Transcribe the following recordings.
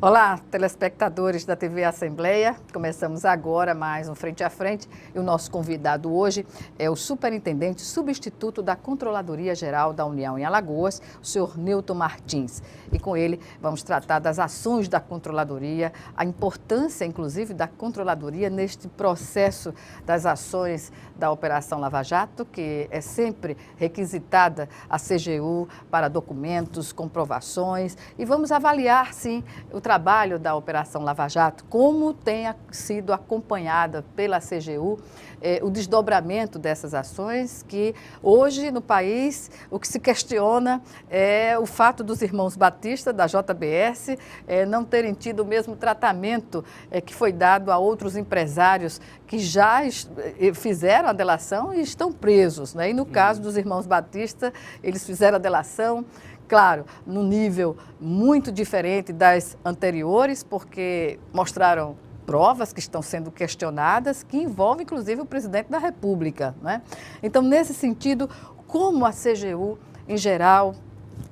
Olá, telespectadores da TV Assembleia. Começamos agora mais um Frente a Frente e o nosso convidado hoje é o superintendente substituto da Controladoria Geral da União em Alagoas, o senhor Newton Martins. E com ele vamos tratar das ações da Controladoria, a importância, inclusive, da Controladoria neste processo das ações da Operação Lava Jato, que é sempre requisitada a CGU para documentos, comprovações, e vamos avaliar, sim, o trabalho da Operação Lava Jato, como tem sido acompanhada pela CGU, o desdobramento dessas ações, que hoje no país o que se questiona é o fato dos irmãos Batista, da JBS, não terem tido o mesmo tratamento que foi dado a outros empresários que já fizeram a delação e estão presos, né? E no caso dos irmãos Batista, eles fizeram a delação, claro, num nível muito diferente das anteriores, porque mostraram provas que estão sendo questionadas, que envolvem, inclusive, o presidente da República, né? Então, nesse sentido, como a CGU, em geral,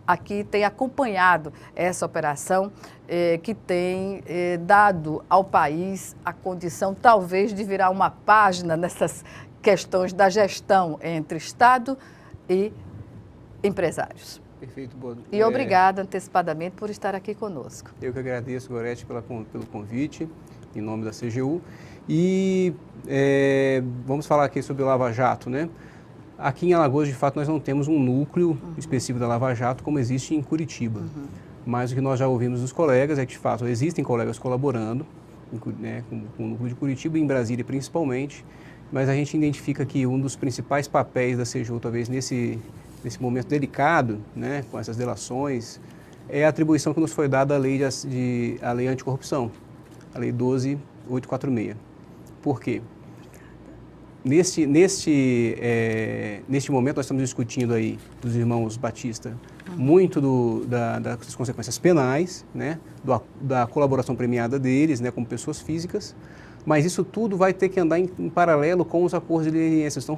aqui tem acompanhado essa operação que tem dado ao país a condição, talvez, de virar uma página nessas questões da gestão entre Estado e empresários. Perfeito, Boa. E obrigada antecipadamente por estar aqui conosco. Eu que agradeço, Gorete, pelo convite, em nome da CGU. E vamos falar aqui sobre o Lava Jato, né? Aqui em Alagoas, de fato, nós não temos um núcleo específico da Lava Jato como existe em Curitiba. Mas o que nós já ouvimos dos colegas é que, de fato, existem colegas colaborando, né, com o núcleo de Curitiba, em Brasília principalmente, mas a gente identifica que um dos principais papéis da CGU, talvez nesse momento delicado, né, com essas delações, é a atribuição que nos foi dada à lei, a lei anticorrupção, a lei 12.846. Por quê? Neste momento nós estamos discutindo aí dos irmãos Batista muito das consequências penais, né, da colaboração premiada deles, né, como pessoas físicas, mas isso tudo vai ter que andar em paralelo com os acordos de leniência, estão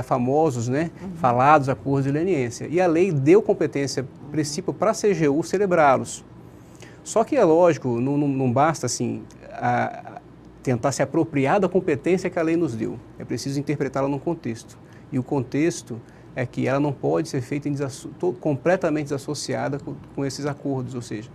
famosos, né, falados acordos de leniência. E a lei deu competência, princípio, para a CGU celebrá-los. Só que é lógico, não basta assim tentar se apropriar da competência que a lei nos deu. É preciso interpretá-la num contexto. E o contexto é que ela não pode ser feita completamente desassociada com esses acordos, ou seja,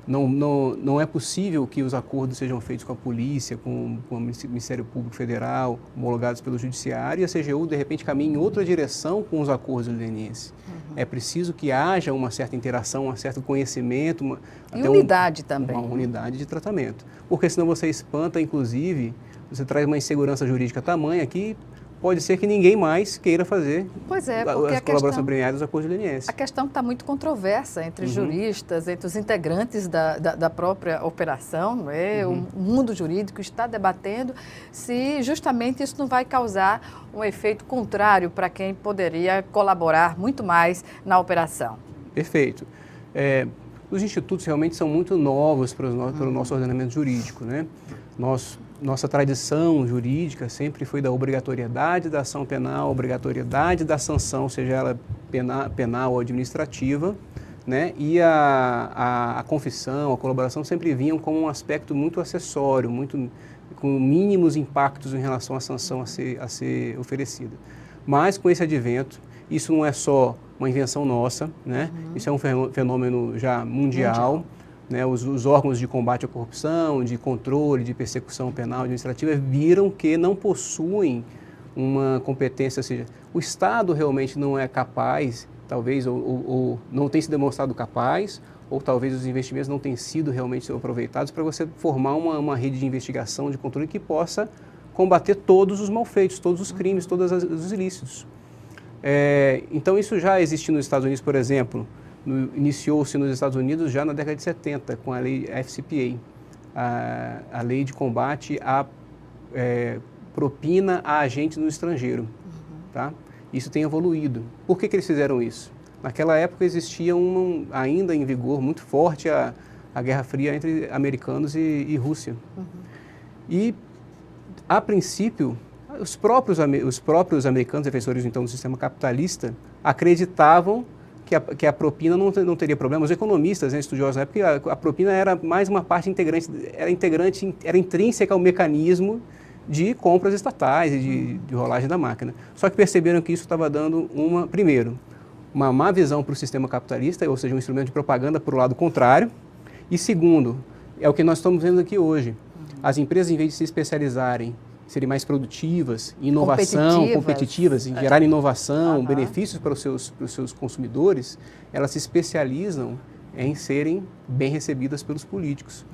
não é possível que os acordos sejam feitos com a polícia, com o Ministério Público Federal, homologados pelo Judiciário, e a CGU, de repente, caminha em outra direção com os acordos de leniência. É preciso que haja uma certa interação, um certo conhecimento. E unidade também. Uma unidade de tratamento. Porque senão você espanta, inclusive, você traz uma insegurança jurídica tamanha que pode ser que ninguém mais queira fazer a colaboração premiada dos acordos de leniência. A questão está muito controversa entre juristas, entre os integrantes da própria operação, né? O mundo jurídico está debatendo se justamente isso não vai causar um efeito contrário para quem poderia colaborar muito mais na operação. Perfeito. Os institutos realmente são muito novos para o nosso ordenamento jurídico, né? Nossa tradição jurídica sempre foi da obrigatoriedade da ação penal, obrigatoriedade da sanção, seja ela penal ou administrativa, né? E a confissão, a colaboração sempre vinham como um aspecto muito acessório, com mínimos impactos em relação à sanção a ser oferecida. Mas com esse advento, isso não é só uma invenção nossa, né? Isso é um fenômeno já mundial. Né, os órgãos de combate à corrupção, de controle, de persecução penal administrativa viram que não possuem uma competência, ou seja, o Estado realmente não é capaz, talvez, ou não tem se demonstrado capaz, ou talvez os investimentos não tenham sido realmente aproveitados para você formar uma rede de investigação, de controle que possa combater todos os malfeitos, todos os crimes, todos os ilícitos. Então, isso já existe nos Estados Unidos, por exemplo. Iniciou-se nos Estados Unidos já na década de 70, com a lei FCPA, a lei de combate à propina a agentes no estrangeiro. Tá? Isso tem evoluído. Por que eles fizeram isso? Naquela época existia ainda em vigor muito forte a Guerra Fria entre americanos e Rússia. E, a princípio, os próprios americanos, defensores então do sistema capitalista, acreditavam que a propina não teria problema. Os economistas, né, estudiosos na época, a propina era mais uma parte integrante, era intrínseca ao mecanismo de compras estatais e de rolagem da máquina. Só que perceberam que isso estava dando primeiro, uma má visão para o sistema capitalista, ou seja, um instrumento de propaganda para o lado contrário. E segundo, é o que nós estamos vendo aqui hoje. As empresas, em vez de se especializarem, serem mais produtivas, em inovação, competitivas, em gerar inovação, benefícios para os seus consumidores, elas se especializam em serem bem recebidas pelos políticos.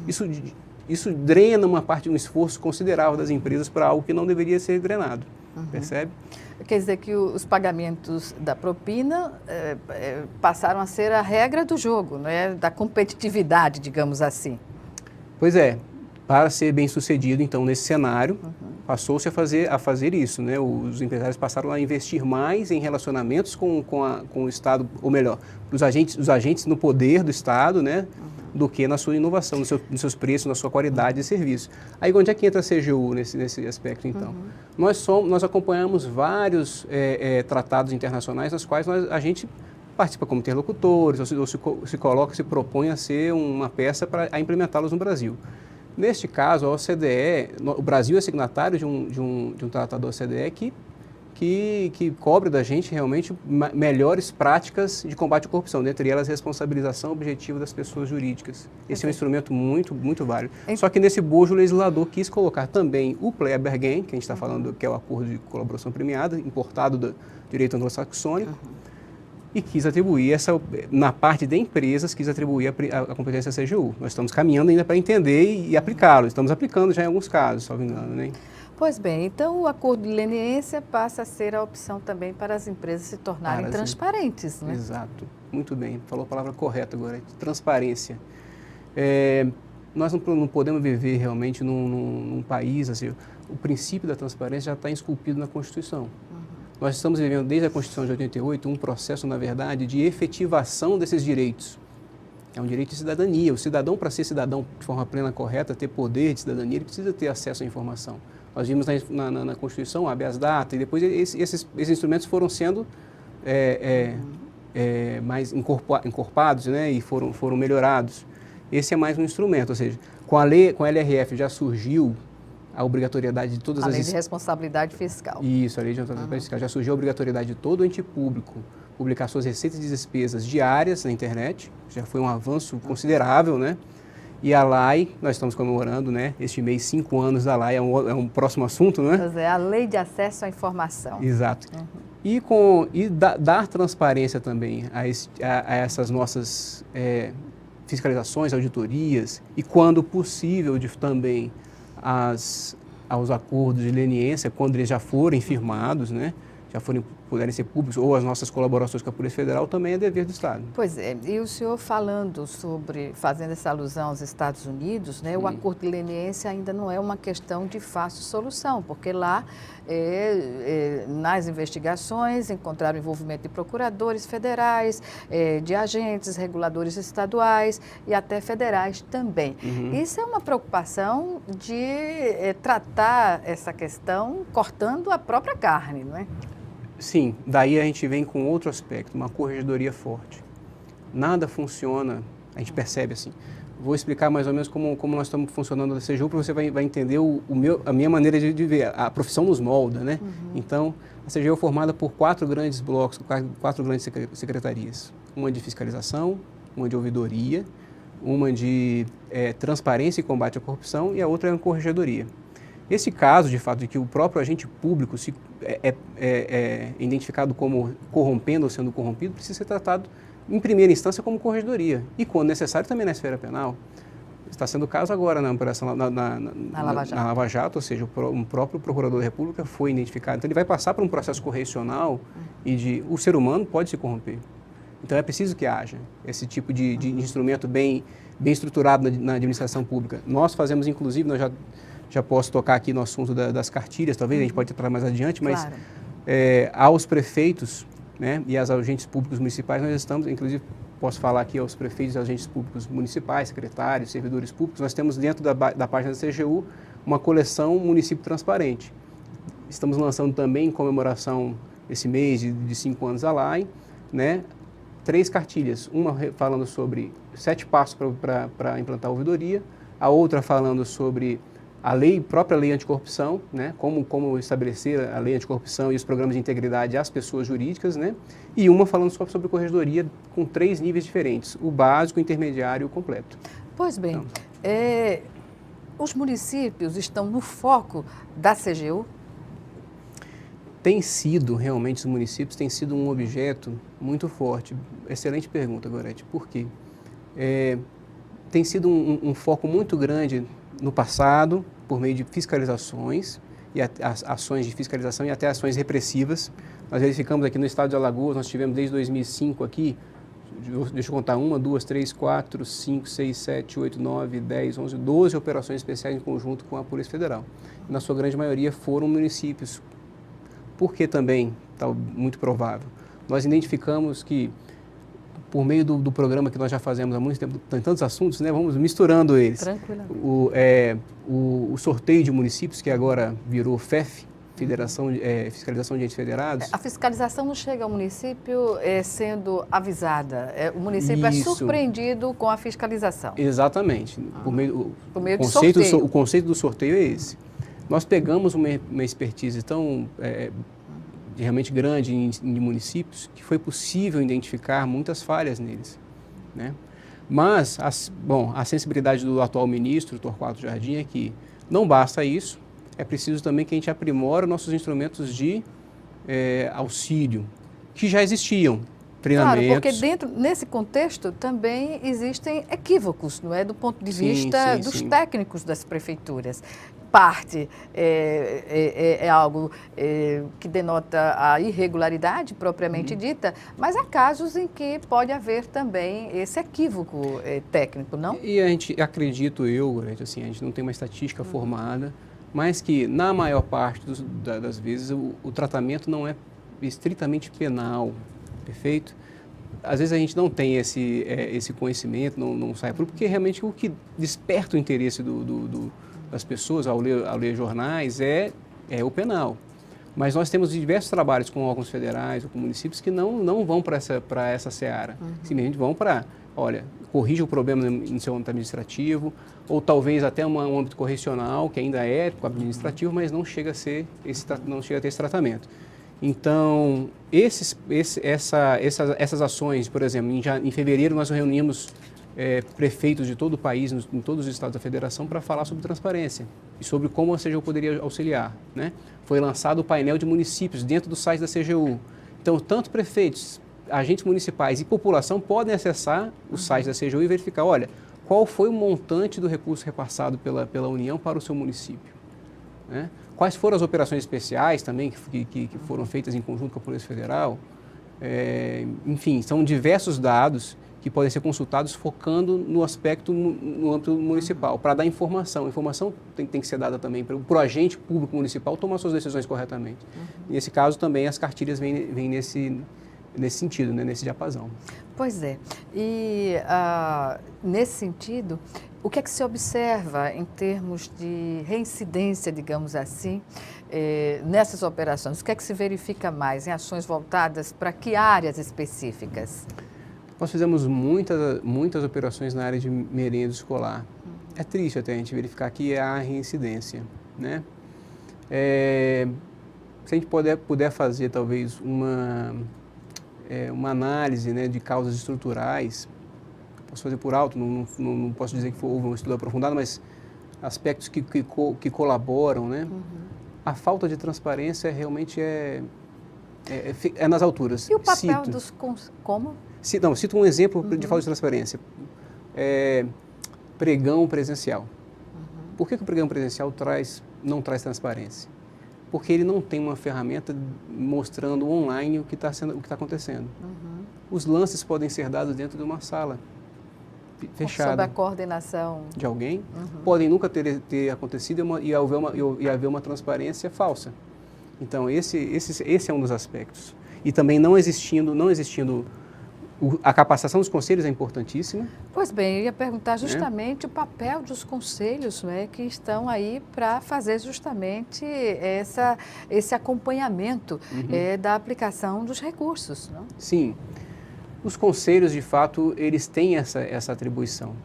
Isso drena um esforço considerável das empresas para algo que não deveria ser drenado, percebe? Quer dizer que os pagamentos da propina passaram a ser a regra do jogo, né? Da competitividade, digamos assim. Pois é, para ser bem sucedido, então, nesse cenário, passou-se a fazer isso, né? Os empresários passaram a investir mais em relacionamentos com o Estado, ou melhor, os agentes no poder do Estado, né? Do que na sua inovação, nos seus preços, na sua qualidade de serviço. Aí onde é que entra a CGU nesse aspecto, então? Nós acompanhamos vários tratados internacionais nos quais a gente participa como interlocutores, ou se propõe a ser uma peça para implementá-los no Brasil. Neste caso, a OCDE, o Brasil é signatário de um tratado da OCDE que cobre da gente realmente melhores práticas de combate à corrupção, dentre elas a responsabilização objetiva das pessoas jurídicas. Esse é um instrumento muito, muito válido. Só que nesse bojo o legislador quis colocar também o Kleber-Gain, que a gente está falando que é o acordo de colaboração premiada, importado do direito anglo-saxônico, e quis atribuir na parte de empresas, quis atribuir a competência à CGU. Nós estamos caminhando ainda para entender e aplicá-lo. Estamos aplicando já em alguns casos, salvo engano, né? Pois bem, então o acordo de leniência passa a ser a opção também para as empresas se tornarem transparentes, né? Exato, muito bem, falou a palavra correta agora, transparência. Nós não podemos viver realmente num país, assim, o princípio da transparência já está esculpido na Constituição. Nós estamos vivendo desde a Constituição de 88 um processo, na verdade, de efetivação desses direitos. É um direito de cidadania. O cidadão, para ser cidadão de forma plena, correta, ter poder de cidadania, ele precisa ter acesso à informação. Nós vimos na Constituição o habeas data, e depois esses instrumentos foram sendo mais encorpados, né, e foram melhorados. Esse é mais um instrumento, ou seja, com a LRF já surgiu a obrigatoriedade de todas as... A lei de responsabilidade fiscal. Isso, a lei de responsabilidade fiscal. Já surgiu a obrigatoriedade de todo ente público publicar suas receitas e despesas diárias na internet. Já foi um avanço considerável, né? E a LAI, nós estamos comemorando, né? Este mês, 5 anos da LAI, é um próximo assunto, né? Pois é, a Lei de Acesso à Informação. Exato. E dar transparência também a essas nossas fiscalizações, auditorias, e quando possível também aos acordos de leniência, quando eles já forem firmados, né, puderem ser públicos, ou as nossas colaborações com a Polícia Federal, também é dever do Estado. Pois é, e o senhor fazendo essa alusão aos Estados Unidos, né, o acordo de leniência ainda não é uma questão de fácil solução, porque lá, nas investigações, encontraram envolvimento de procuradores federais, de agentes, reguladores estaduais e até federais também. Isso é uma preocupação de tratar essa questão cortando a própria carne, não é? Sim, daí a gente vem com outro aspecto, uma corregedoria forte. Nada funciona, a gente percebe assim. Vou explicar mais ou menos como nós estamos funcionando na CGU, para você vai entender a minha maneira de ver. A profissão nos molda, né? Então, a CGU é formada por 4 grandes blocos, 4 grandes secretarias. Uma de fiscalização, uma de ouvidoria, uma de transparência e combate à corrupção e a outra é a corregedoria. Esse caso, de fato, de que o próprio agente público é identificado como corrompendo ou sendo corrompido, precisa ser tratado, em primeira instância, como corregedoria. E, quando necessário, também na esfera penal. Está sendo o caso agora na operação na Lava Jato, ou seja, o próprio Procurador da República foi identificado. Então, ele vai passar por um processo correcional e o ser humano pode se corromper. Então, é preciso que haja esse tipo de instrumento bem estruturado na administração pública. Nós fazemos, inclusive, nós já posso tocar aqui no assunto das cartilhas, talvez a gente pode entrar mais adiante, mas claro. Aos prefeitos, né, e aos agentes públicos municipais, nós estamos, inclusive, posso falar aqui aos prefeitos e agentes públicos municipais, secretários, servidores públicos, nós temos dentro da página da CGU uma coleção Município Transparente. Estamos lançando também, em comemoração esse mês de 5 anos da LAI, né, 3 cartilhas, uma falando sobre 7 passos para implantar a ouvidoria, a outra falando sobre a própria lei anticorrupção, né, como estabelecer a lei anticorrupção e os programas de integridade às pessoas jurídicas, né, e uma falando só sobre corregedoria com 3 níveis diferentes, o básico, o intermediário e o completo. Pois bem, Então, os municípios estão no foco da CGU? Tem sido, realmente, os municípios têm sido um objeto muito forte. Excelente pergunta, Gorete. Por quê? Tem sido um foco muito grande no passado, por meio de fiscalizações, e ações de fiscalização e até ações repressivas. Nós verificamos aqui no estado de Alagoas, nós tivemos desde 2005 aqui, deixa eu contar, 1, 2, 3, 4, 5, 6, 7, 8, 9, 10, 11, 12 operações especiais em conjunto com a Polícia Federal. Na sua grande maioria foram municípios. Por que também, está muito provável? Nós identificamos que, por meio do programa que nós já fazemos há muito tempo, tem tantos assuntos, né? Vamos misturando eles. Tranquilamente. O sorteio de municípios, que agora virou FEF, Fiscalização de Entes Federados. A fiscalização não chega ao município sendo avisada. O município Isso. É surpreendido com a fiscalização. Exatamente. Por meio do sorteio. O conceito do sorteio é esse. Nós pegamos uma expertise tão realmente grande em municípios que foi possível identificar muitas falhas neles, né? Mas, a sensibilidade do atual ministro, Torquato Jardim, é que não basta isso, é preciso também que a gente aprimore nossos instrumentos de auxílio, que já existiam, treinamentos. Claro, porque nesse contexto também existem equívocos, não é? Do ponto de vista dos técnicos das prefeituras. Parte é algo que denota a irregularidade propriamente dita, mas há casos em que pode haver também esse equívoco técnico, não? E a gente, acredito eu, assim, a gente não tem uma estatística formada, mas que na maior parte das vezes o tratamento não é estritamente penal, perfeito? Às vezes a gente não tem esse conhecimento, não sai, porque realmente o que desperta o interesse das pessoas ao ler jornais é o penal. Mas nós temos diversos trabalhos com órgãos federais ou com municípios que não vão para essa seara. Simplesmente vão para, olha, corrija o problema no seu âmbito administrativo, ou talvez até um âmbito correcional, que ainda é administrativo, mas não chega a ter esse tratamento. Então, essas ações, por exemplo, em fevereiro nós reunimos prefeitos de todo o país, em todos os estados da federação, para falar sobre transparência e sobre como a CGU poderia auxiliar, né? Foi lançado o painel de municípios dentro do site da CGU. Então, tanto prefeitos, agentes municipais e população podem acessar o site da CGU e verificar, olha, qual foi o montante do recurso repassado pela União para o seu município, né? Quais foram as operações especiais também que foram feitas em conjunto com a Polícia Federal. Enfim, são diversos dados que podem ser consultados focando no âmbito municipal, para dar informação. A informação tem que ser dada também para o agente público municipal tomar suas decisões corretamente. Nesse caso também as cartilhas vêm nesse sentido, né, nesse diapasão. Pois é. E nesse sentido, o que é que se observa em termos de reincidência, digamos assim, nessas operações? O que é que se verifica mais em ações voltadas para que áreas específicas? Nós fizemos muitas operações na área de merenda escolar. É triste até a gente verificar que há reincidência, né? Se a gente puder fazer talvez uma análise, né, de causas estruturais, posso fazer por alto, não posso dizer que houve um estudo aprofundado, mas aspectos que colaboram, né? A falta de transparência realmente é nas alturas. E o papel como? Cito um exemplo de falta de transparência. Pregão presencial. Por que o pregão presencial não traz transparência? Porque ele não tem uma ferramenta mostrando online o que está acontecendo. Os lances podem ser dados dentro de uma sala fechada. Sob a coordenação de alguém. Podem nunca ter acontecido e haver uma transparência falsa. Então, esse é um dos aspectos. E também não existindo a capacitação dos conselhos é importantíssima. Pois bem, eu ia perguntar justamente o papel dos conselhos, né, que estão aí para fazer justamente esse acompanhamento da aplicação dos recursos. Não? Sim. Os conselhos, de fato, eles têm essa atribuição.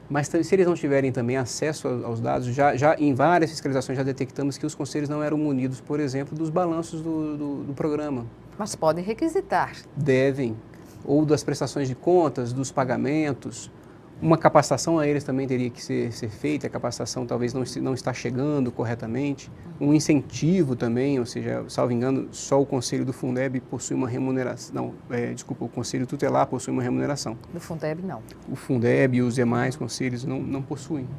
Mas se eles não tiverem também acesso aos dados, já em várias fiscalizações já detectamos que os conselhos não eram munidos, por exemplo, dos balanços do programa. Mas podem requisitar. Devem, ou das prestações de contas, dos pagamentos. Uma capacitação a eles também teria que ser feita, a capacitação talvez não está chegando corretamente. Um incentivo também, ou seja, salvo engano, só o Conselho do Fundeb possui uma remuneração, o Conselho Tutelar possui uma remuneração. Do Fundeb, não. O Fundeb e os demais conselhos não possuem.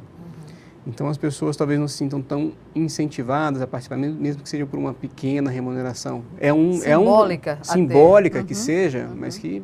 Então as pessoas talvez não se sintam tão incentivadas a participar, mesmo que seja por uma pequena remuneração. Simbólica que seja, mas que...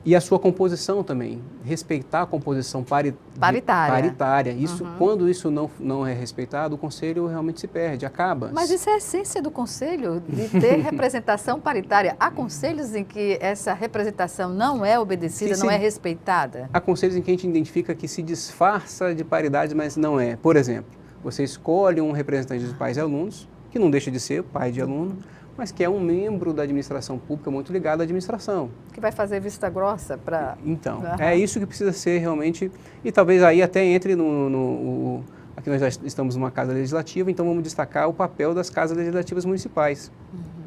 e a sua composição também, respeitar a composição paritária. Isso, quando isso não é respeitado, o Conselho realmente se perde, acaba. Mas isso é a essência do Conselho, de ter representação paritária. Há conselhos em que essa representação não é obedecida, não é respeitada? Há conselhos em que a gente identifica que se disfarça de paridade, mas não é. Por exemplo, você escolhe um representante dos pais e alunos, que não deixa de ser pai de aluno, mas que é um membro da administração pública muito ligado à administração. Que vai fazer vista grossa para... Então, é isso que precisa ser realmente, e talvez aí até entre aqui nós já estamos numa casa legislativa, então vamos destacar o papel das casas legislativas municipais,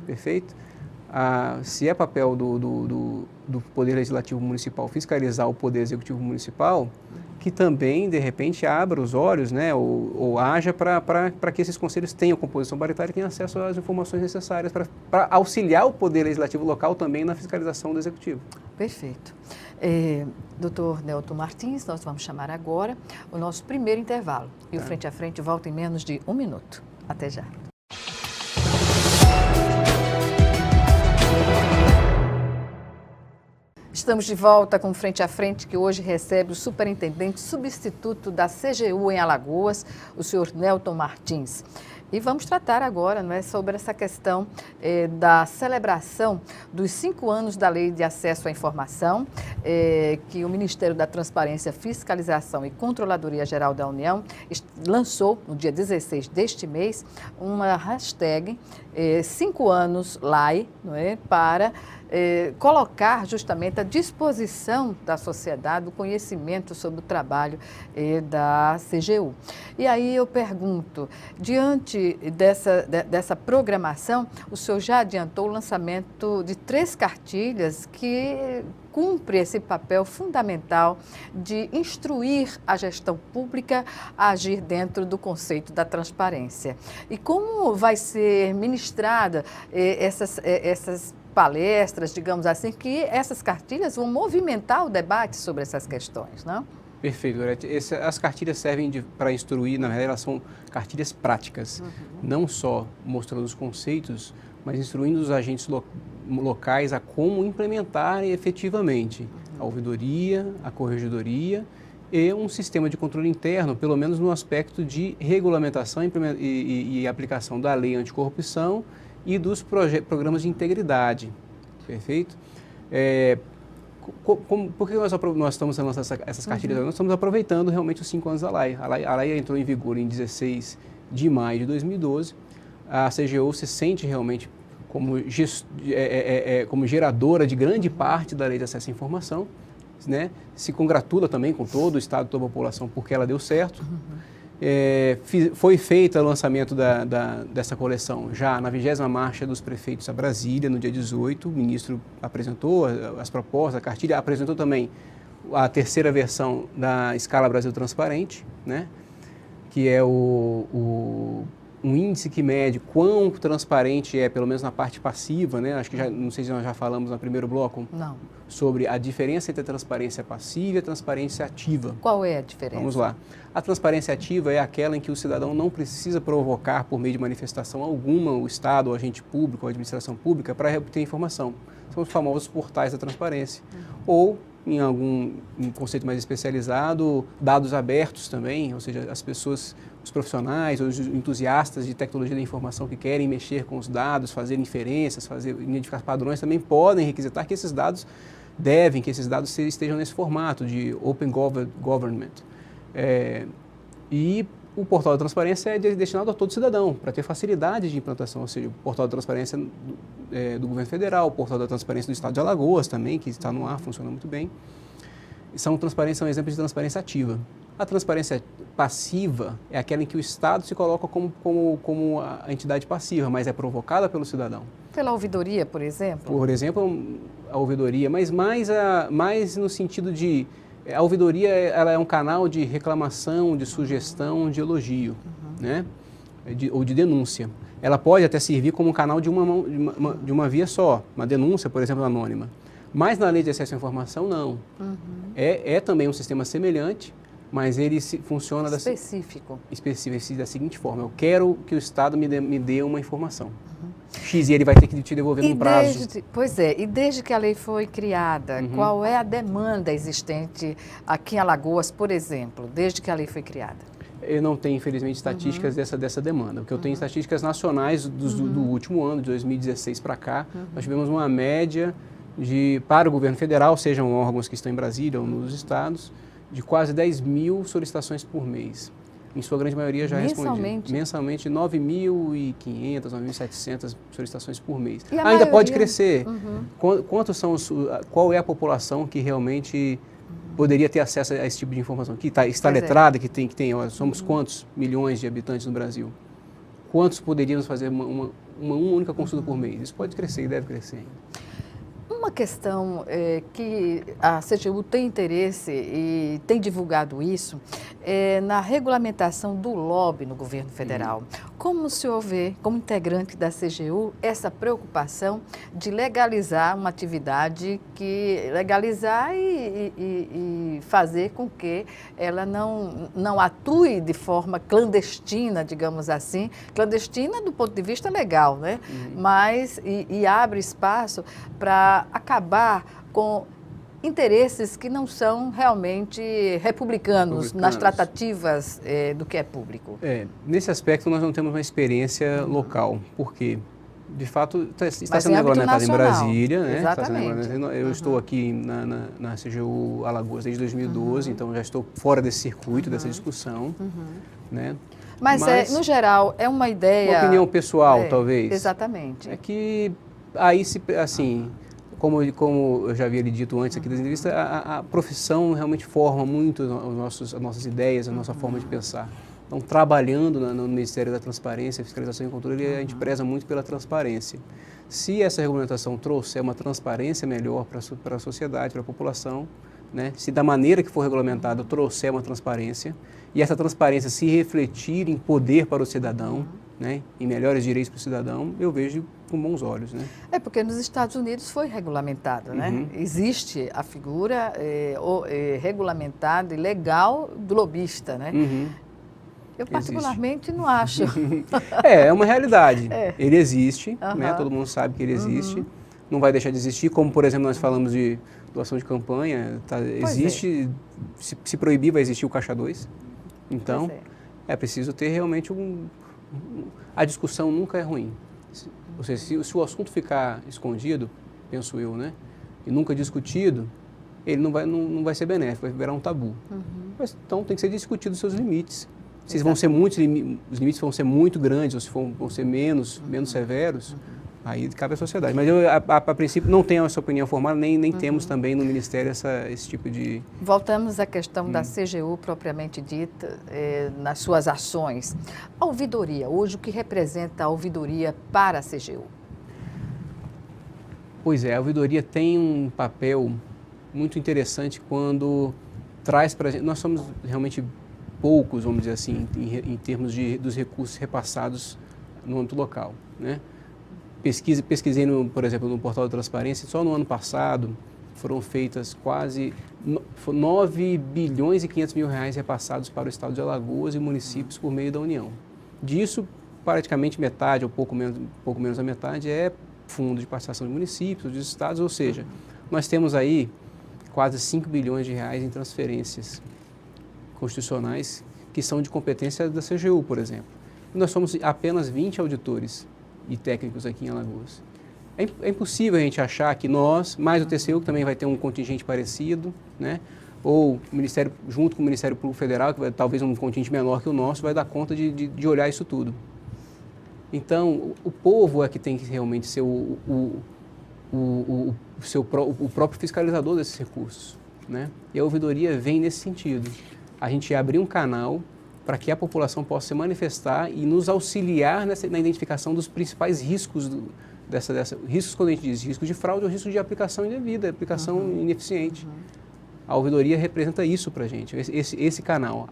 perfeito? Se é papel do Poder Legislativo Municipal fiscalizar o Poder Executivo Municipal, que também, de repente, abra os olhos, né, ou haja para que esses conselhos tenham composição paritária e tenham acesso às informações necessárias para auxiliar o Poder Legislativo local também na fiscalização do Executivo. Perfeito. Dr. Nelton Martins, nós vamos chamar agora o nosso primeiro intervalo. E o Frente a Frente volta em menos de 1 minuto. Até já. Estamos de volta com Frente a Frente, que hoje recebe o superintendente substituto da CGU em Alagoas, o senhor Nelton Martins. E vamos tratar agora, não é, sobre essa questão da celebração dos 5 anos da Lei de Acesso à Informação, que o Ministério da Transparência, Fiscalização e Controladoria Geral da União lançou no dia 16 deste mês uma hashtag 5 anos LAI, não é, para colocar justamente à disposição da sociedade o conhecimento sobre o trabalho da CGU. E aí eu pergunto, diante dessa programação, o senhor já adiantou o lançamento de 3 cartilhas que cumpre esse papel fundamental de instruir a gestão pública a agir dentro do conceito da transparência. E como vai ser ministrada essas palestras, digamos assim, que essas cartilhas vão movimentar o debate sobre essas questões, não? Perfeito, Gorete. As cartilhas servem para instruir, na verdade, elas são cartilhas práticas, não só mostrando os conceitos, mas instruindo os agentes locais a como implementar efetivamente a ouvidoria, a corregedoria e um sistema de controle interno, pelo menos no aspecto de regulamentação e aplicação da lei anticorrupção e dos programas de integridade, perfeito? Por que nós estamos lançando essas cartilhas? Nós estamos aproveitando realmente os 5 anos da LAI. A LAI entrou em vigor em 16 de maio de 2012. A CGU se sente realmente como geradora de grande parte da Lei de Acesso à Informação, né? Se congratula também com todo o Estado, toda a população, porque ela deu certo. Foi feito o lançamento dessa coleção já na 20ª Marcha dos Prefeitos a Brasília, no dia 18. O ministro apresentou as propostas, a cartilha, apresentou também a 3ª versão da Escala Brasil Transparente, né? Que é um índice que mede quão transparente é, pelo menos na parte passiva, né? Acho que não sei se nós já falamos no primeiro bloco. Não. Sobre a diferença entre a transparência passiva e a transparência ativa. Qual é a diferença? Vamos lá. A transparência ativa é aquela em que o cidadão não precisa provocar por meio de manifestação alguma o Estado, o agente público, a administração pública para obter informação. São os famosos portais da transparência. Ou, em algum conceito mais especializado, dados abertos também, ou seja, as pessoas, os profissionais, os entusiastas de tecnologia da informação que querem mexer com os dados, fazer inferências, identificar padrões, também podem requisitar que esses dados estejam nesse formato de Open Government. E o portal da transparência é destinado a todo cidadão, para ter facilidade de implantação, ou seja, o portal da transparência do governo federal, o portal da transparência do estado de Alagoas também, que está no ar, funciona muito bem. São exemplos de transparência ativa. A transparência passiva é aquela em que o Estado se coloca como a entidade passiva, mas é provocada pelo cidadão. Pela ouvidoria, por exemplo? Por exemplo, a ouvidoria, mas mais no sentido de... A ouvidoria ela é um canal de reclamação, de sugestão, de elogio, né? Ou de denúncia. Ela pode até servir como um canal de uma via só, uma denúncia, por exemplo, anônima. Mas na lei de acesso à informação, não. É também um sistema semelhante, mas ele funciona... Específico. Específico, da seguinte forma: eu quero que o Estado me dê uma informação. X, e ele vai ter que te devolver num prazo. Pois é, e desde que a lei foi criada, qual é a demanda existente aqui em Alagoas, por exemplo, desde que a lei foi criada? Eu não tenho, infelizmente, estatísticas dessa demanda. Porque eu tenho estatísticas nacionais do último ano, de 2016 para cá. Nós tivemos uma média para o governo federal, sejam órgãos que estão em Brasília ou nos estados, de quase 10 mil solicitações por mês. Em sua grande maioria já respondidas. Mensalmente, 9.500, 9.700 solicitações por mês. Ainda pode crescer. Qual é a população que realmente poderia ter acesso a esse tipo de informação? Que está letrada, que tem olha, somos quantos milhões de habitantes no Brasil? Quantos poderíamos fazer uma única consulta por mês? Isso pode crescer e deve crescer ainda. Uma questão que a CGU tem interesse e tem divulgado isso é na regulamentação do lobby no governo federal. Como o senhor vê, como integrante da CGU, essa preocupação de legalizar uma atividade legalizar e fazer com que ela não atue de forma clandestina, digamos assim, clandestina do ponto de vista legal, né? Mas e abre espaço para acabar com interesses que não são realmente republicanos nas tratativas do que é público. Nesse aspecto nós não temos uma experiência local, porque de fato está sendo regulamentado em Brasília, né? Exatamente. Eu estou aqui na CGU Alagoas desde 2012, então já estou fora desse circuito, dessa discussão, né? Mas no geral, é uma ideia... Uma opinião pessoal, talvez. Exatamente. É que aí, assim, como eu já havia lhe dito antes aqui das entrevistas, a profissão realmente forma muito as nossas ideias, a nossa forma de pensar. Então, trabalhando no Ministério da Transparência, Fiscalização e Controle, a gente preza muito pela transparência. Se essa regulamentação trouxer uma transparência melhor para a sociedade, para a população, né? Se da maneira que for regulamentado trouxer uma transparência, e essa transparência se refletir em poder para o cidadão, né? Em melhores direitos para o cidadão, eu vejo com bons olhos, né? Porque nos Estados Unidos foi regulamentado, né? Existe a figura regulamentada e legal do lobista, né? Eu particularmente não acho. É uma realidade. Ele existe, né? Todo mundo sabe que ele existe. Não vai deixar de existir, como por exemplo nós falamos de doação de campanha, existe, se proibir vai existir o Caixa 2. Então, é preciso ter realmente a discussão nunca é ruim. Ou seja, se o assunto ficar escondido, penso eu, né? E nunca discutido, ele não vai ser benéfico, vai virar um tabu. Mas, então tem que ser discutido os seus limites. Se vão ser os limites vão ser muito grandes ou se vão ser menos severos, aí cabe à sociedade. Mas eu, a princípio, não tenho essa opinião formada, nem temos também no Ministério esse tipo de... Voltamos à questão da CGU propriamente dita, nas suas ações. A ouvidoria, hoje, o que representa a ouvidoria para a CGU? Pois é, a ouvidoria tem um papel muito interessante quando traz para a gente... Nós somos realmente poucos, vamos dizer assim, em termos dos recursos repassados no âmbito local, né? Pesquisei, por exemplo, no Portal da Transparência, só no ano passado foram feitas quase 9 bilhões e 500 mil reais repassados para o estado de Alagoas e municípios por meio da União. Disso, praticamente metade, ou pouco menos da metade, é fundo de participação de municípios, dos estados, ou seja, nós temos aí quase 5 bilhões de reais em transferências constitucionais que são de competência da CGU, por exemplo. E nós somos apenas 20 auditores e técnicos aqui em Alagoas. É impossível a gente achar que nós, mais o TCU, que também vai ter um contingente parecido, né? ou o Ministério, junto com o Ministério Público Federal, que vai, talvez um contingente menor que o nosso, vai dar conta de olhar isso tudo. Então, o povo é que tem que realmente ser o próprio fiscalizador desses recursos, né? E a ouvidoria vem nesse sentido. A gente abrir um canal para que a população possa se manifestar e nos auxiliar na identificação dos principais riscos, riscos quando a gente diz risco de fraude ou risco de aplicação indevida, aplicação ineficiente. A ouvidoria representa isso para a gente, esse canal.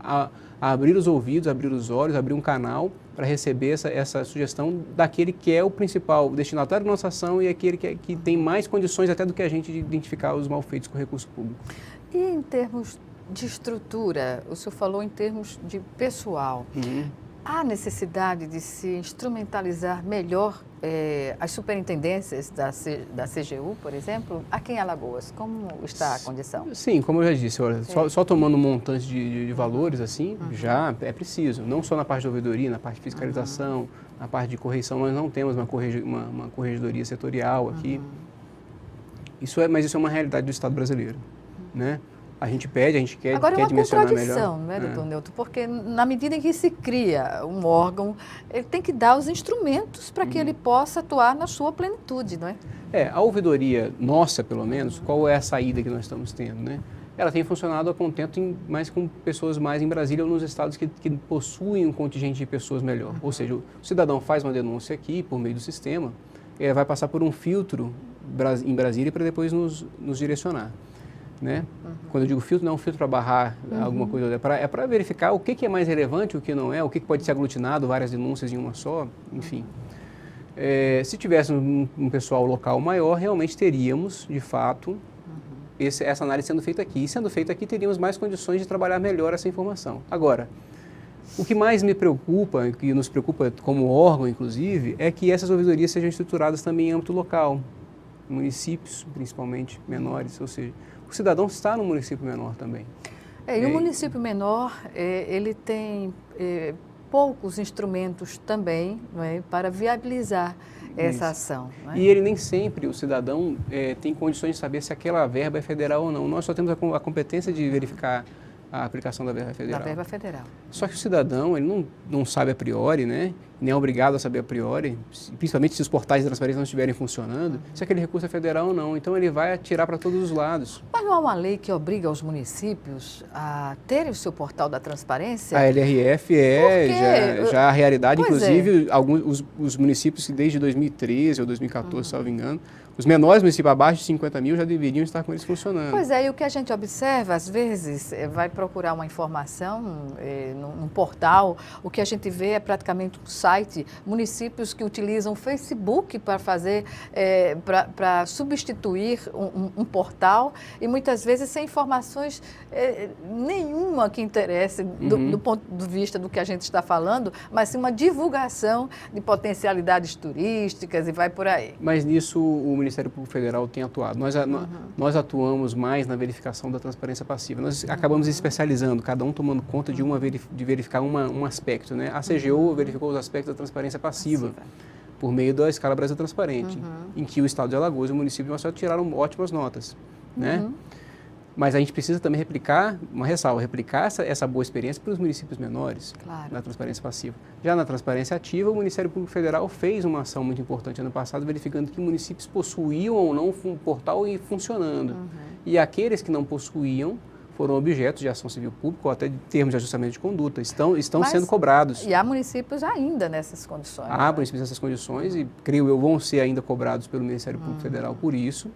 Abrir os ouvidos, abrir os olhos, abrir um canal para receber essa sugestão daquele que é o principal destinatário da nossa ação e aquele que tem mais condições até do que a gente de identificar os malfeitos com o recurso público. E em termos de estrutura, o senhor falou em termos de pessoal. Há necessidade de se instrumentalizar melhor as superintendências da CGU, por exemplo, aqui em Alagoas? Como está a condição? Sim, como eu já disse, olha, só tomando um montante de valores, assim, já é preciso. Não só na parte da ouvidoria, na parte de fiscalização, na parte de correição, nós não temos uma corregedoria setorial aqui. Mas isso é uma realidade do Estado brasileiro, né? A gente pede, a gente quer dimensionar melhor. Agora é uma contradição, né, doutor Newton? Porque na medida em que se cria um órgão, ele tem que dar os instrumentos para que ele possa atuar na sua plenitude, não é? A ouvidoria nossa, pelo menos, qual é a saída que nós estamos tendo, né? Ela tem funcionado a contento mais com pessoas mais em Brasília ou nos estados que possuem um contingente de pessoas melhor. Ou seja, o cidadão faz uma denúncia aqui por meio do sistema, ele vai passar por um filtro em Brasília para depois nos direcionar. Né? Quando eu digo filtro, não é um filtro para barrar alguma coisa, é para verificar o que é mais relevante, o que não é, o que pode ser aglutinado, várias denúncias em uma só, enfim. Se tivéssemos um pessoal local maior, realmente teríamos, de fato, essa análise sendo feita aqui. E sendo feita aqui, teríamos mais condições de trabalhar melhor essa informação. Agora, o que mais me preocupa, que nos preocupa como órgão, inclusive, é que essas ouvidorias sejam estruturadas também em âmbito local, municípios, principalmente, menores, ou seja, o cidadão está no município menor também. E o município menor, ele tem poucos instrumentos também, não é, para viabilizar essa ação. Não é? E ele nem sempre, o cidadão, tem condições de saber se aquela verba é federal ou não. Nós só temos a competência de verificar a aplicação da verba federal. Da verba federal. Só que o cidadão, ele não sabe a priori, né? Nem é obrigado a saber a priori, principalmente se os portais de transparência não estiverem funcionando, se aquele recurso é federal ou não. Então, ele vai atirar para todos os lados. Mas não há uma lei que obriga os municípios a terem o seu portal da transparência? A LRF já a realidade, inclusive, os municípios que desde 2013 ou 2014, salvo engano, os menores municípios abaixo de 50 mil já deveriam estar com eles funcionando. Pois é, e o que a gente observa, às vezes, vai procurar uma informação num portal, o que a gente vê é praticamente um site, municípios que utilizam o Facebook para fazer, para substituir um portal e muitas vezes sem informações nenhuma que interesse do ponto de vista do que a gente está falando, mas sim uma divulgação de potencialidades turísticas e vai por aí. Mas nisso o Ministério Público Federal tem atuado. Nós atuamos mais na verificação da transparência passiva. Nós acabamos especializando, cada um tomando conta de verificar um aspecto, né? A CGU verificou os aspectos da transparência passiva por meio da escala Brasil Transparente, em que o Estado de Alagoas e o município de Maceió tiraram ótimas notas, né? Mas a gente precisa também replicar essa boa experiência para os municípios menores, na transparência passiva. Já na transparência ativa, o Ministério Público Federal fez uma ação muito importante ano passado, verificando que municípios possuíam ou não um portal funcionando. E aqueles que não possuíam foram objetos de ação civil pública ou até de termos de ajustamento de conduta, estão sendo cobrados. E há municípios ainda nessas condições. Há municípios nessas condições e, creio eu, vão ser ainda cobrados pelo Ministério Público Federal por isso.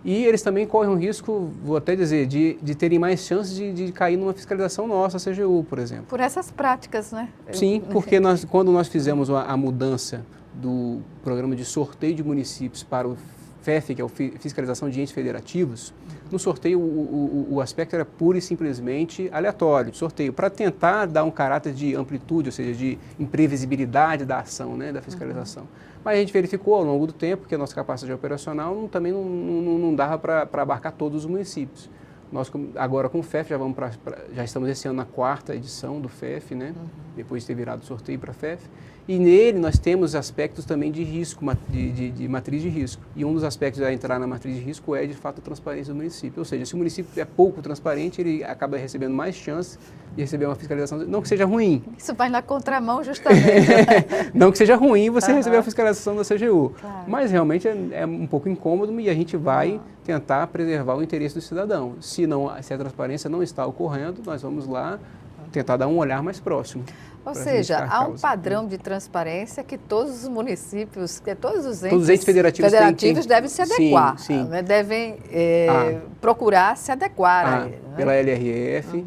E eles também correm o risco, vou até dizer, de terem mais chances de cair numa fiscalização nossa, a CGU, por exemplo. Por essas práticas, né? Sim, porque quando nós fizemos a mudança do programa de sorteio de municípios para o FEF, que é a Fiscalização de Entes Federativos, no sorteio o aspecto era pura e simplesmente aleatório, sorteio, para tentar dar um caráter de amplitude, ou seja, de imprevisibilidade da ação, né, da fiscalização. Mas a gente verificou ao longo do tempo que a nossa capacidade operacional também não dava para abarcar todos os municípios. Nós agora com o FEF já estamos esse ano na 4ª edição do FEF, né? Depois de ter virado o sorteio para a FEF. E nele nós temos aspectos também de risco, de matriz de risco. E um dos aspectos a entrar na matriz de risco é, de fato, a transparência do município. Ou seja, se o município é pouco transparente, ele acaba recebendo mais chance de receber uma fiscalização, não que seja ruim. Isso vai na contramão justamente. Não que seja ruim você receber a fiscalização da CGU. Claro. Mas realmente é um pouco incômodo e a gente vai tentar preservar o interesse do cidadão. Se a transparência não está ocorrendo, nós vamos lá tentar dar um olhar mais próximo. Ou seja, há um padrão de transparência que todos os municípios, que todos os entes federativos devem se adequar, sim. Né? Devem procurar se adequar. Pela LRF,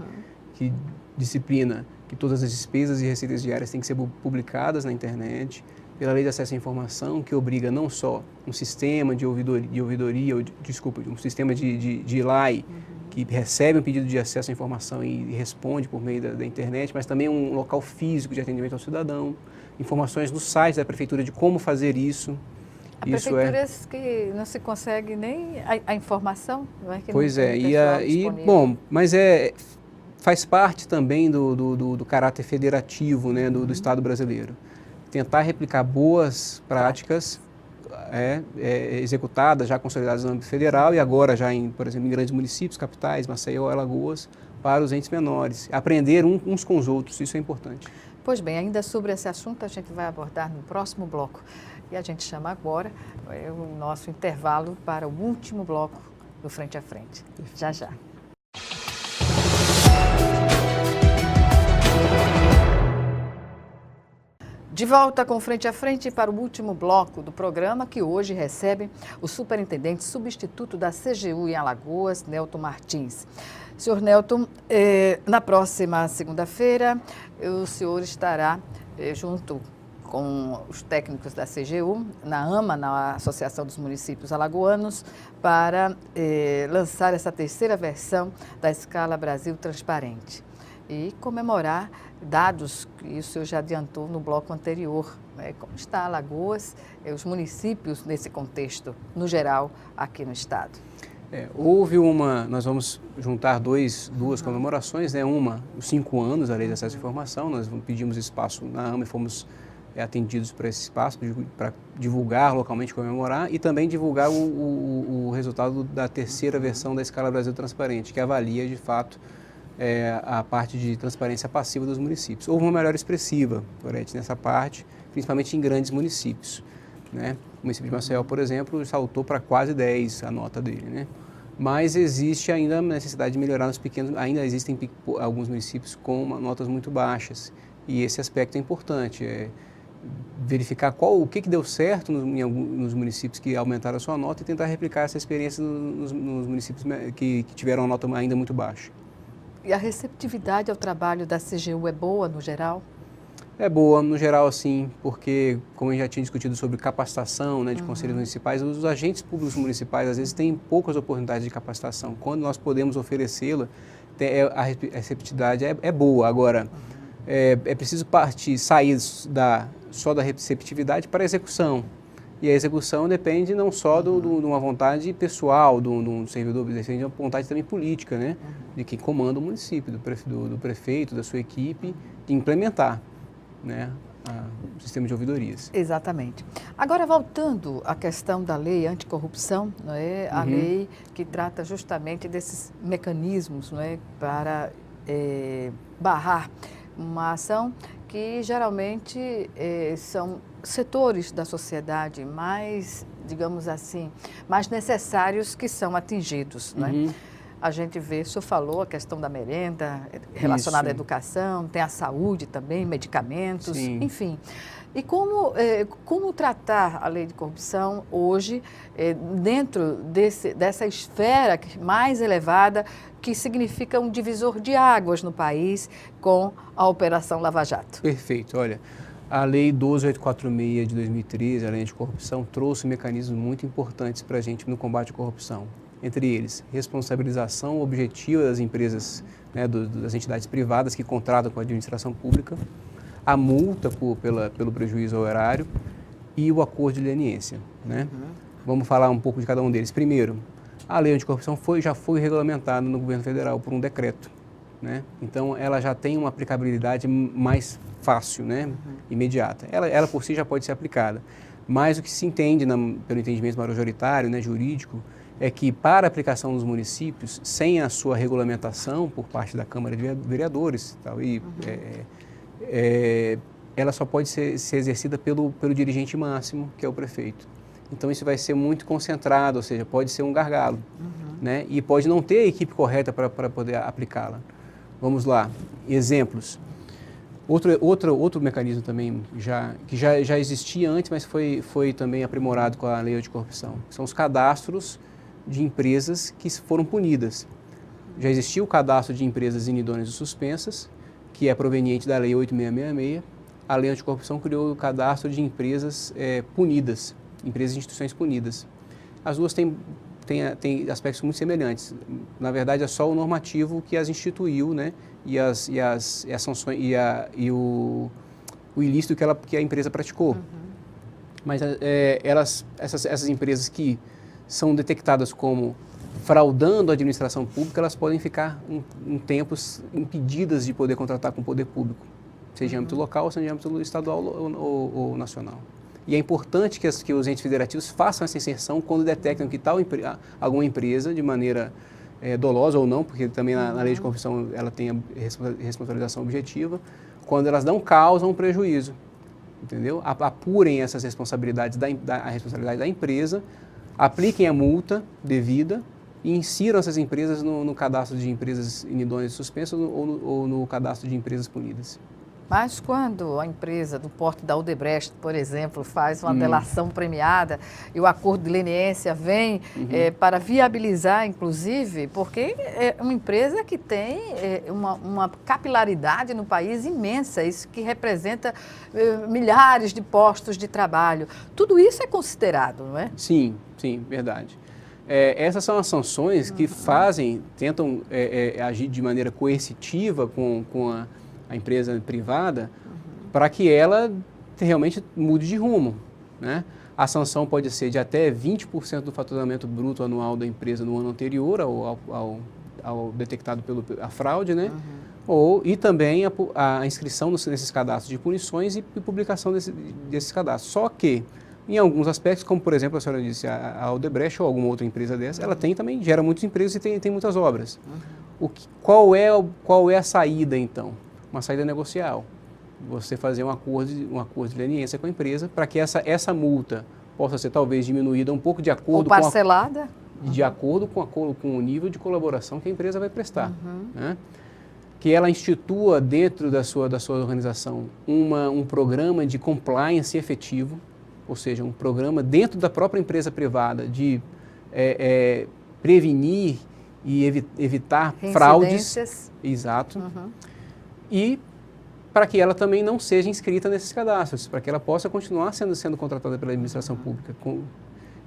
que disciplina que todas as despesas e receitas diárias têm que ser publicadas na internet, pela Lei de Acesso à Informação, que obriga não só um sistema de ouvidoria, um sistema de ELAI, que recebe um pedido de acesso à informação e responde por meio da internet, mas também um local físico de atendimento ao cidadão, informações no site da Prefeitura de como fazer isso. Há prefeituras que não se consegue nem a informação, não é? Que pois não é, bom, mas faz parte também do caráter federativo, né, do Estado brasileiro. Tentar replicar boas práticas executadas, já consolidadas no âmbito federal e agora já, por exemplo, em grandes municípios, capitais, Maceió, Alagoas, para os entes menores. Aprender uns com os outros, isso é importante. Pois bem, ainda sobre esse assunto a gente vai abordar no próximo bloco. E a gente chama agora o nosso intervalo para o último bloco do Frente a Frente. Já, já. De volta com Frente a Frente para o último bloco do programa, que hoje recebe o superintendente substituto da CGU em Alagoas, Nelton Martins. Senhor Nelton, na próxima segunda-feira, o senhor estará junto com os técnicos da CGU, na AMA, na Associação dos Municípios Alagoanos, para lançar essa terceira versão da Escala Brasil Transparente e comemorar dados que o senhor já adiantou no bloco anterior, né? Como está Alagoas, os municípios nesse contexto, no geral, aqui no estado. Nós vamos juntar duas comemorações, né? Uma, os 5 anos da Lei de Acesso à Informação, nós pedimos espaço na AMA e fomos atendidos para esse espaço, para divulgar localmente, comemorar e também divulgar o resultado da terceira versão da Escala Brasil Transparente, que avalia, de fato, a parte de transparência passiva dos municípios. Houve uma melhora expressiva, Gorete, nessa parte, principalmente em grandes municípios, né? O município de Maceió, por exemplo, saltou para quase 10 a nota dele, né? Mas existe ainda a necessidade de melhorar nos pequenos, ainda existem alguns municípios com notas muito baixas, e esse aspecto é importante, verificar o que deu certo nos municípios que aumentaram a sua nota e tentar replicar essa experiência nos municípios que tiveram a nota ainda muito baixa. E a receptividade ao trabalho da CGU é boa, no geral? É boa, no geral, sim, porque, como a gente já tinha discutido sobre capacitação, né, de conselhos municipais, os agentes públicos municipais, às vezes, têm poucas oportunidades de capacitação. Quando nós podemos oferecê-la, a receptividade é boa. Agora, é preciso sair só da receptividade para a execução. E a execução depende não só de uma vontade pessoal do servidor, depende de uma vontade também política, né? De quem comanda o município, do prefeito, da sua equipe, de implementar, né, o sistema de ouvidorias. Exatamente. Agora, voltando à questão da lei anticorrupção, não é? A lei que trata justamente desses mecanismos, não é? Para barrar uma ação que geralmente são setores da sociedade mais, digamos assim, mais necessários que são atingidos, não é? A gente vê, o senhor falou a questão da merenda relacionada à educação, tem a saúde também, medicamentos, enfim. E como tratar a lei de corrupção hoje dentro dessa esfera mais elevada que significa um divisor de águas no país com a Operação Lava Jato? Perfeito, olha, a Lei 12.846 de 2013, a Lei de Corrupção, trouxe mecanismos muito importantes para a gente no combate à corrupção. Entre eles, responsabilização objetiva das empresas, né, das entidades privadas que contratam com a administração pública, a multa pelo prejuízo ao erário e o acordo de leniência, né? Vamos falar um pouco de cada um deles. Primeiro, a lei anticorrupção já foi regulamentada no governo federal por um decreto, né? Então, ela já tem uma aplicabilidade mais fácil, né? Imediata. Ela por si já pode ser aplicada. Mas o que se entende pelo entendimento majoritário, né, jurídico, é que para a aplicação nos municípios, sem a sua regulamentação por parte da Câmara de Vereadores, tal, ela só pode ser exercida pelo dirigente máximo, que é o prefeito. Então, isso vai ser muito concentrado, ou seja, pode ser um gargalo, né? E pode não ter a equipe correta para poder aplicá-la. Vamos lá, exemplos. Outro mecanismo também que já existia antes, mas foi também aprimorado com a lei anticorrupção, são os cadastros de empresas que foram punidas. Já existia o cadastro de empresas inidôneas e suspensas, que é proveniente da lei 8666. A lei anticorrupção criou o cadastro de empresas punidas, empresas e instituições punidas. As duas têm aspectos muito semelhantes. Na verdade, é só o normativo que as instituiu, né? E as sanções e o ilícito que a empresa praticou. Mas essas empresas que são detectadas como fraudando a administração pública, elas podem ficar em tempos impedidas de poder contratar com o poder público, seja em âmbito local, seja em âmbito estadual ou nacional. E é importante que os entes federativos façam essa inserção quando detectam que alguma empresa, de maneira dolosa ou não, porque também na lei de corrupção ela tem a responsabilização objetiva, quando elas dão causa a um prejuízo, entendeu? Apurem essas responsabilidades a responsabilidade da empresa, apliquem a multa devida e insiram essas empresas no cadastro de empresas inidôneas e suspensas ou no cadastro de empresas punidas. Mas quando a empresa do porte da Odebrecht, por exemplo, faz uma delação premiada e o acordo de leniência vem para viabilizar, inclusive, porque é uma empresa que tem uma capilaridade no país imensa, isso que representa milhares de postos de trabalho. Tudo isso é considerado, não é? Sim, verdade. Essas são as sanções que tentam agir de maneira coercitiva com a empresa privada, para que ela realmente mude de rumo, né? A sanção pode ser de até 20% do faturamento bruto anual da empresa no ano anterior ao detectado pela fraude, né? E também a inscrição nesses cadastros de punições e publicação desses cadastros. Só que, em alguns aspectos, como por exemplo a senhora disse, a Odebrecht ou alguma outra empresa dessa, ela também gera muitos empregos e tem muitas obras. Qual é a saída então? Uma saída negocial. Você fazer um acordo de leniência com a empresa para que essa multa possa ser talvez diminuída um pouco de acordo ou parcelada? De acordo com o nível de colaboração que a empresa vai prestar. Né? Que ela institua dentro da sua organização um programa de compliance efetivo, ou seja, um programa dentro da própria empresa privada de prevenir e evitar fraudes. Exato. E para que ela também não seja inscrita nesses cadastros, para que ela possa continuar sendo contratada pela administração pública.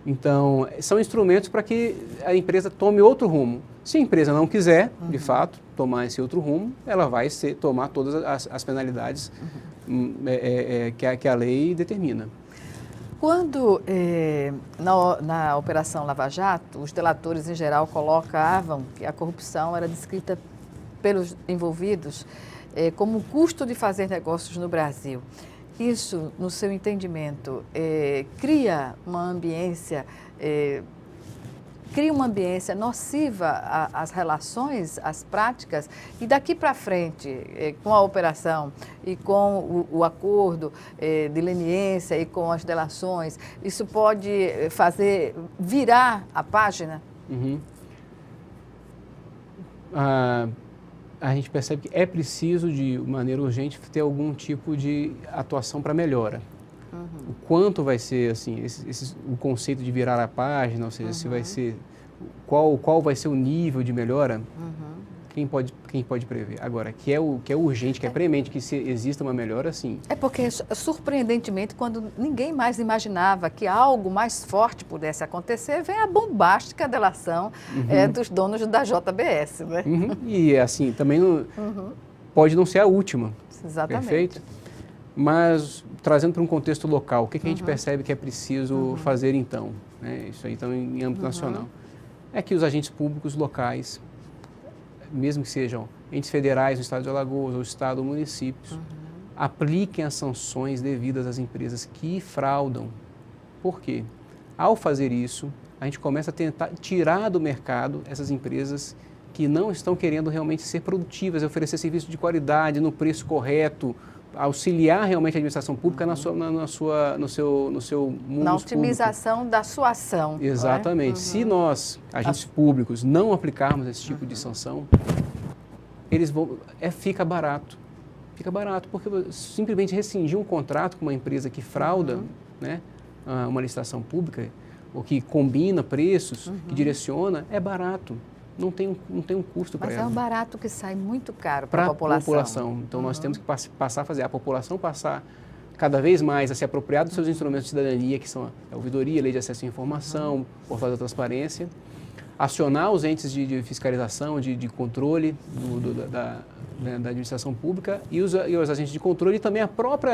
Então, são instrumentos para que a empresa tome outro rumo. Se a empresa não quiser, de fato, tomar esse outro rumo, ela vai tomar todas as penalidades que a lei determina. Quando, na Operação Lava Jato, os delatores em geral colocavam que a corrupção era descrita pelos envolvidos como o custo de fazer negócios no Brasil. Isso, no seu entendimento, cria uma ambiência nociva às relações, às práticas, e daqui para frente, com a operação e com o acordo de leniência e com as delações, isso pode fazer virar a página? A gente percebe que é preciso, de maneira urgente, ter algum tipo de atuação para melhora. O quanto vai ser, assim, o conceito de virar a página, ou seja, se vai ser, qual vai ser o nível de melhora, quem pode prever? Agora, que é urgente, que é premente, que exista uma melhora, sim. É porque, surpreendentemente, quando ninguém mais imaginava que algo mais forte pudesse acontecer, vem a bombástica delação dos donos da JBS, né? E, assim, também pode não ser a última. Exatamente. Perfeito? Mas, trazendo para um contexto local, o que a gente percebe que é preciso fazer, então? Isso aí, então, em âmbito nacional. É que os agentes públicos locais, mesmo que sejam entes federais do Estado de Alagoas, ou Estado ou municípios, apliquem as sanções devidas às empresas que fraudam. Por quê? Ao fazer isso, a gente começa a tentar tirar do mercado essas empresas que não estão querendo realmente ser produtivas, oferecer serviço de qualidade, no preço correto, auxiliar realmente a administração pública no seu mundo na otimização da sua ação. Exatamente. Se nós, agentes públicos, não aplicarmos esse tipo de sanção, eles vão, fica barato. Fica barato, porque simplesmente rescindir um contrato com uma empresa que frauda, né, uma licitação pública, ou que combina preços, que direciona, é barato. Não tem um custo para ela. Mas é um barato que sai muito caro para a população. Então, nós temos que passar a fazer a população passar cada vez mais a se apropriar dos seus instrumentos de cidadania, que são a ouvidoria, a lei de acesso à informação, portal da transparência, acionar os entes de fiscalização, de controle da administração pública e os agentes de controle e também o próprio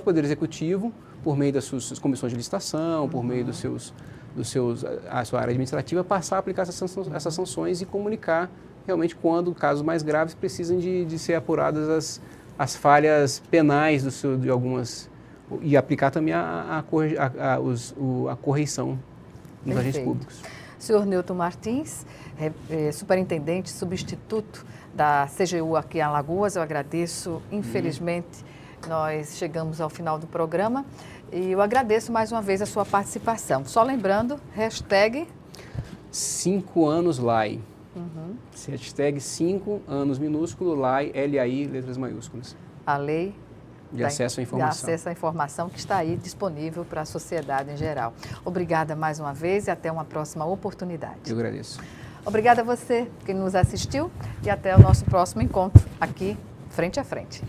Poder Executivo, por meio das suas comissões de licitação, por meio a sua área administrativa, passar a aplicar essas sanções e comunicar realmente quando casos mais graves precisam de ser apuradas as falhas penais de algumas e aplicar também a correição nos agentes públicos. Senhor Newton Martins, superintendente substituto da CGU aqui em Alagoas, eu agradeço. Infelizmente, nós chegamos ao final do programa e eu agradeço mais uma vez a sua participação. Só lembrando, hashtag 5 anos LAI. Hashtag 5 anos minúsculo, LAI, L-A-I, letras maiúsculas. A lei de acesso à informação. De acesso à informação que está aí disponível para a sociedade em geral. Obrigada mais uma vez e até uma próxima oportunidade. Eu agradeço. Obrigada a você que nos assistiu e até o nosso próximo encontro aqui, frente a frente.